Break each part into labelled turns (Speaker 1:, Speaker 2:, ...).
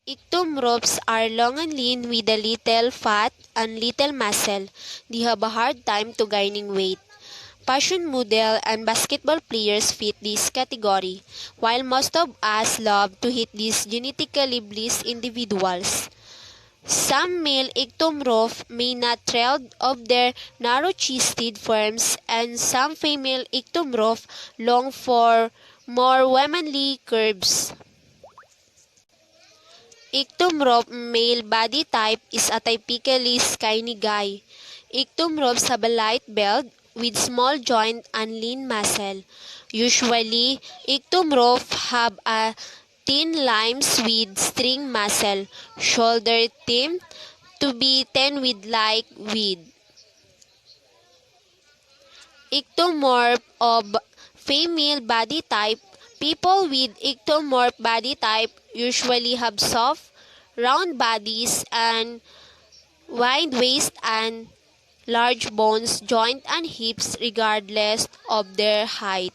Speaker 1: Ectomorphs are long and lean with a little fat and little muscle. They have a hard time to gaining weight. Fashion model and basketball players fit this category, while most of us love to hit these genetically blessed individuals. Some male ectomorphs may not thrive of their narrow-chested forms, and some female ectomorphs long for more womanly curves. Ectomorph male body type is a typically skinny guy. Ectomorphs have a light build with small joint and lean muscle. Usually, ectomorphs have a thin limbs with string muscle, shoulder thin to be thin with like with. Ectomorph of female body type. People with ectomorph body type usually have soft, round bodies and wide waist and large bones, joints, and hips regardless of their height.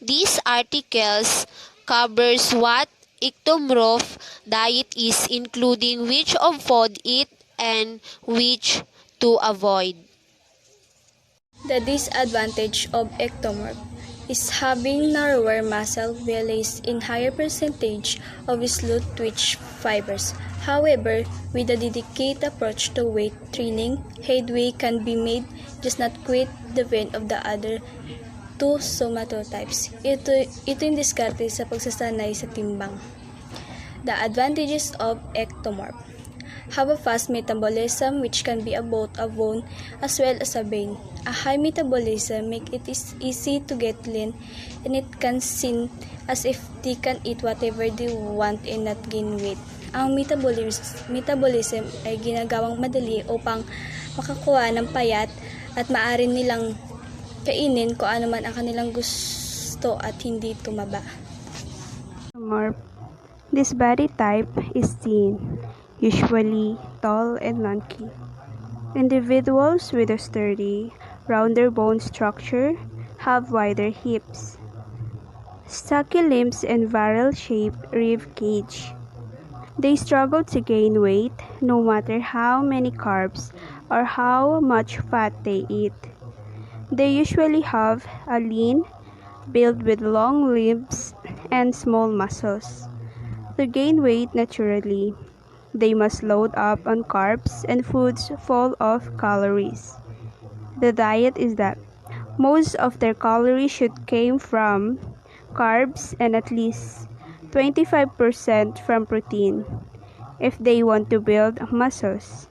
Speaker 1: These articles covers what ectomorph diet is, including which of food eat and which to avoid.
Speaker 2: The disadvantage of ectomorph is having narrower muscle bellies in higher percentage of slow twitch fibers. However, with a dedicated approach to weight training, headway can be made, just not quite the vein of the other two somatotypes. Ito yung diskarte sa pagsasanay sa timbang. The advantages of ectomorph: have a fast metabolism which can be both a bone as well as a vein. A high metabolism make it is easy to get lean, and it can seem as if they can eat whatever they want and not gain weight. Ang metabolism ay ginagawang madali upang makakuha ng payat at maaari nilang kainin kung ano man ang kanilang gusto at hindi tumaba.
Speaker 3: This body type is thin, usually tall and lanky. Individuals with a sturdy, rounder bone structure have wider hips, stocky limbs, and barrel-shaped rib cage. They struggle to gain weight no matter how many carbs or how much fat they eat. They usually have a lean build with long limbs and small muscles. To gain weight naturally, they must load up on carbs and foods full of calories. The diet is that most of their calories should come from carbs and at least 25% from protein if they want to build muscles.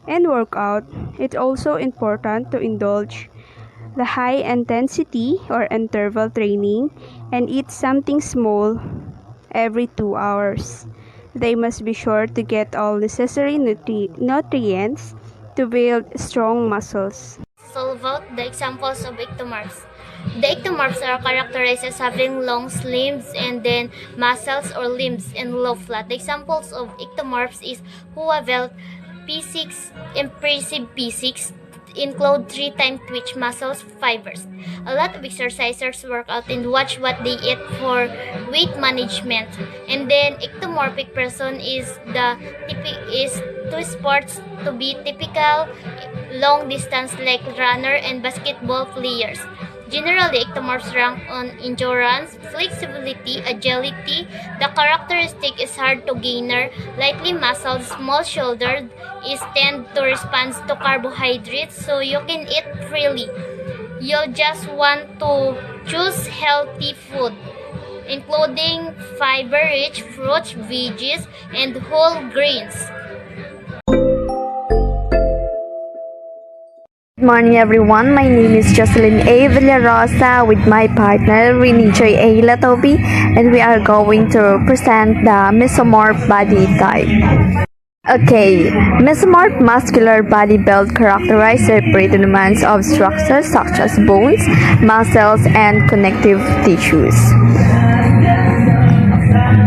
Speaker 3: And workout, it's also important to indulge the high intensity or interval training and eat something small every 2 hours. They must be sure to get all necessary nutrients to build strong muscles.
Speaker 4: Solve out the examples of ectomorphs. The ectomorphs are characterized as having long limbs and then muscles or limbs and low flat. The examples of ectomorphs is Huavelt, P6, Impressive P6, include 3-time twitch muscles fibers. A lot of exercisers work out and watch what they eat for weight management. And then ectomorphic person is two sports to be typical long distance like runner and basketball players. Generally, ectomorphs rank on endurance, flexibility, agility. The characteristic is hard to gainer, lightly muscled, small shouldered, is tend to respond to carbohydrates, so you can eat freely. You'll just want to choose healthy food, including fiber-rich fruits, veggies, and whole grains.
Speaker 5: Good morning everyone, my name is Jocelyn A. Villarosa with my partner Rini Joy A. Latobi, and we are going to present the mesomorph body type. Okay, mesomorph muscular body build characterized by predominance of structures such as bones, muscles, and connective tissues.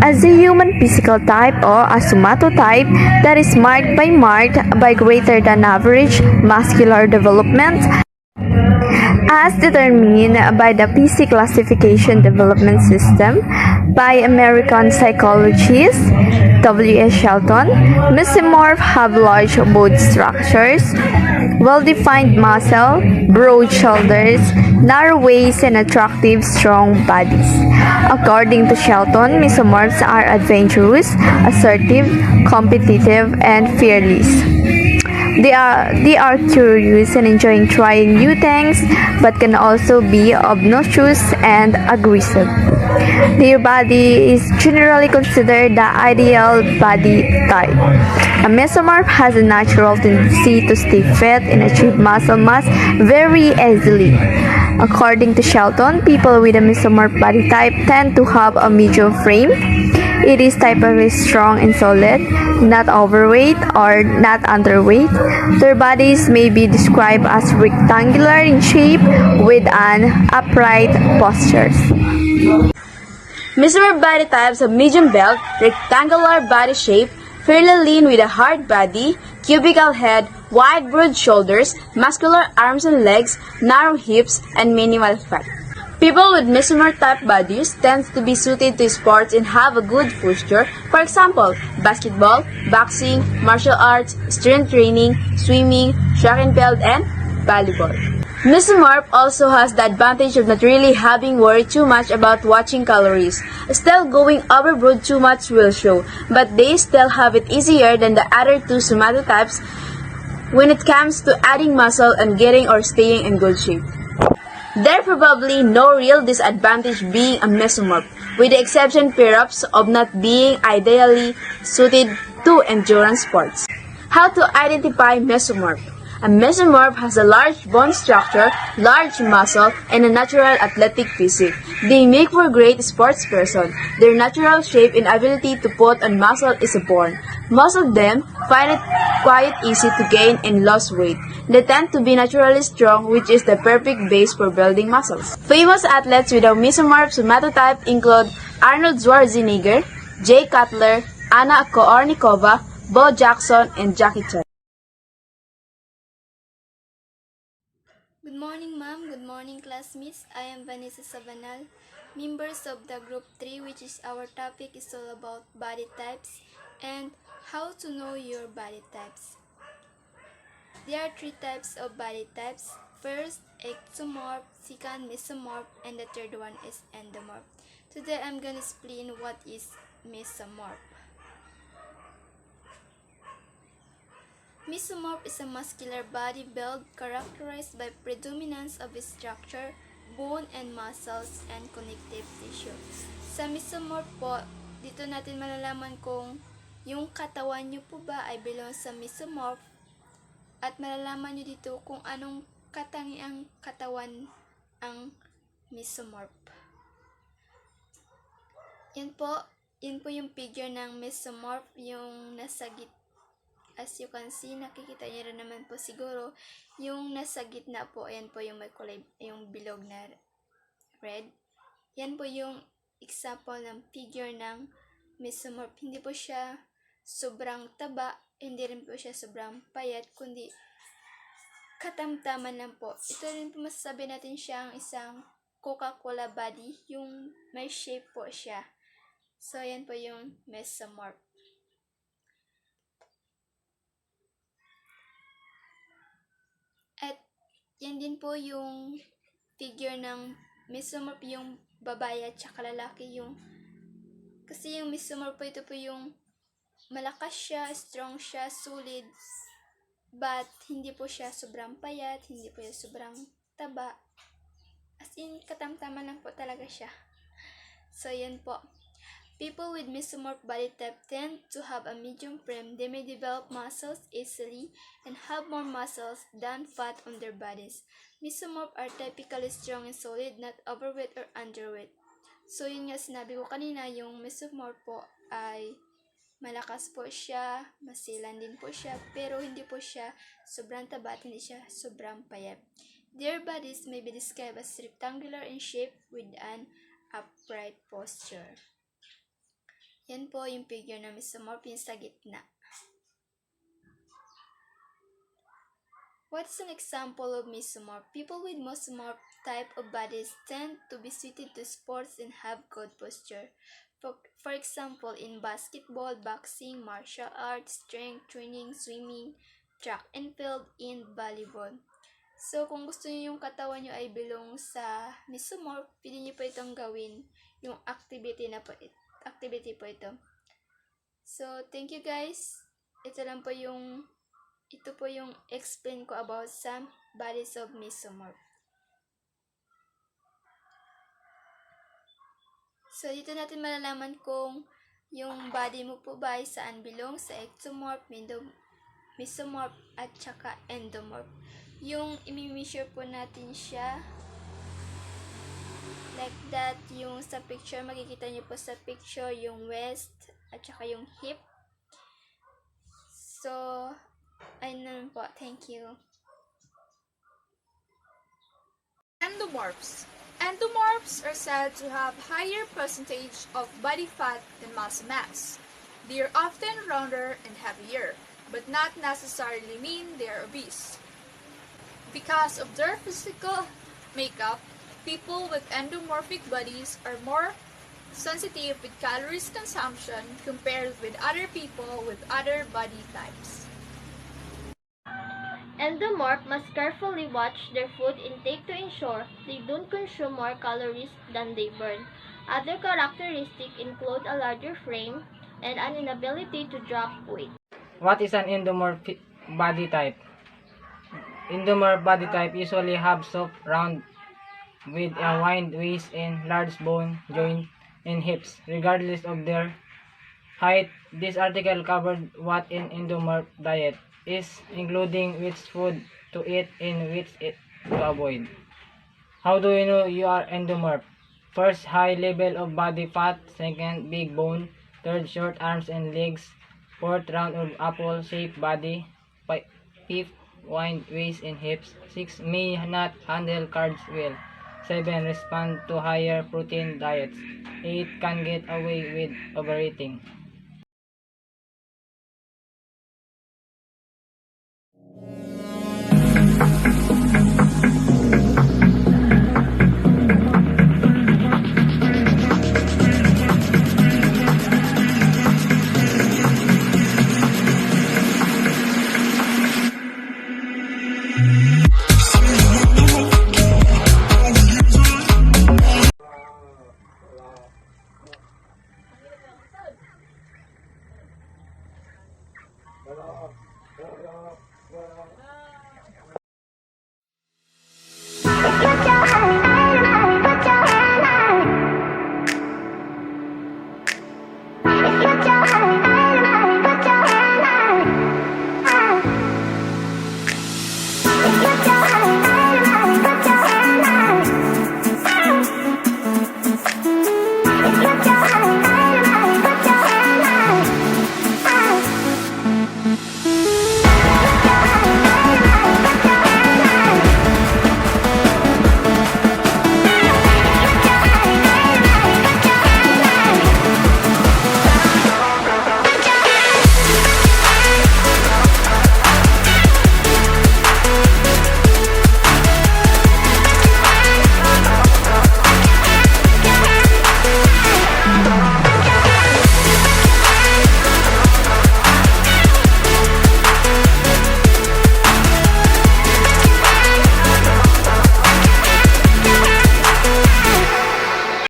Speaker 5: As a human physical type or a somatotype that is marked by greater than average muscular development, As determined by the PC classification development system by American psychologist W.S. Shelton, mesomorphs have large bone structures, well-defined muscle, broad shoulders, narrow waists, and attractive, strong bodies. According to Shelton, mesomorphs are adventurous, assertive, competitive, and fearless. They are curious and enjoying trying new things, but can also be obnoxious and aggressive. Their body is generally considered the ideal body type. A mesomorph has a natural tendency to stay fit and achieve muscle mass very easily. According to Shelton, people with a mesomorph body type tend to have a medium frame. It is typically strong and solid, not overweight or not underweight. Their bodies may be described as rectangular in shape with an upright posture.
Speaker 6: Mesomorph body types have medium build, rectangular body shape, fairly lean with a hard body, cubical head, wide broad shoulders, muscular arms and legs, narrow hips, and minimal fat. People with mesomorph type bodies tend to be suited to sports and have a good posture. For example, basketball, boxing, martial arts, strength training, swimming, track and field, and volleyball. Mesomorph also has the advantage of not really having worried too much about watching calories. Still, going overboard too much will show, but they still have it easier than the other two somatotypes when it comes to adding muscle and getting or staying in good shape. There probably no real disadvantage being a mesomorph, with the exception perhaps of not being ideally suited to endurance sports. How to identify mesomorph? A mesomorph has a large bone structure, large muscle, and a natural athletic physique. They make for great sports person. Their natural shape and ability to put on muscle is born. Most of them find it quite easy to gain and lose weight. They tend to be naturally strong, which is the perfect base for building muscles. Famous athletes with a mesomorph somatotype include Arnold Schwarzenegger, Jay Cutler, Anna Kournikova, Bo Jackson, and Jackie Chan.
Speaker 2: Good morning, ma'am. Good morning, classmates. I am Vanessa Sabanal, members of the Group 3, which is our topic is all about body types and how to know your body types. There are 3 types of body types. First, ectomorph, second, mesomorph, and the third one is endomorph. Today, I'm going to explain what is mesomorph. Mesomorph is a muscular body build characterized by predominance of structure, bone and muscles, and connective tissue. Sa mesomorph po, dito natin malalaman kung yung katawan nyo po ba ay belong sa mesomorph at malalaman nyo dito kung anong katangiang katawan ang mesomorph. Yan po yung figure ng mesomorph, yung nasa gitna. As you can see, nakikita niyo rin naman po siguro, yung nasa gitna po, ayan po yung may kulay, yung bilog na red. Yan po yung example ng figure ng mesomorph. Hindi po siya sobrang taba, hindi rin po siya sobrang payat, kundi katamtaman lang po. Ito rin po masasabi natin siyang isang Coca-Cola body, yung may shape po siya. So, yan po yung mesomorph. At yan din po yung figure ng mesomorph, yung babae at saka lalaki. Kasi yung mesomorph po, ito po yung malakas siya, strong siya, solid, but hindi po siya sobrang payat, hindi po siya sobrang taba. As in, katamtaman lang po talaga siya. So, yan po. People with mesomorph body type tend to have a medium frame. They may develop muscles easily and have more muscles than fat on their bodies. Mesomorph are typically strong and solid, not overweight or underweight. So, yun nga sinabi ko kanina, yung mesomorph po ay malakas po siya, masilan din po siya, pero hindi po siya sobrang taba at hindi siya sobrang payat. Their bodies may be described as rectangular in shape with an upright posture. Yan po yung figure na mesomorph, yung sa gitna. What is an example of mesomorph? People with mesomorph type of bodies tend to be suited to sports and have good posture. For example, in basketball, boxing, martial arts, strength training, swimming, track and field, and volleyball. So, kung gusto niyo yung katawan niyo ay belong sa mesomorph, pili niyo po itong gawin, yung activity po ito. So, thank you guys. Ito po yung explain ko about some bodies of mesomorph. So, dito natin malalaman kung yung body mo po ba ay saan belong, sa ectomorph, mesomorph, at saka endomorph. Yung imi-measure po natin siya like that. Yung sa picture, makikita niyo po sa picture yung waist at saka yung hip. So, ayun po. Thank you.
Speaker 7: Endomorphs. Endomorphs are said to have higher percentage of body fat than muscle mass. They are often rounder and heavier, but not necessarily mean they are obese. Because of their physical makeup, people with endomorphic bodies are more sensitive with calories consumption compared with other people with other body types.
Speaker 4: Endomorph must carefully watch their food intake to ensure they don't consume more calories than they burn. Other characteristics include a larger frame and an inability to drop weight.
Speaker 8: What is an endomorph body type? Endomorph body type usually have soft, round, with a wide waist and large bone joint and hips, regardless of their height. This article covered what an endomorph diet is, including which food to eat and which to avoid. How do you know you are endomorph? First, high level of body fat. Second, big bone. Third, short arms and legs. Fourth, round or apple-shaped body. Fifth, wide waist and hips. 6, may not handle carbs well. 7, respond to higher protein diets. 8, can get away with overeating.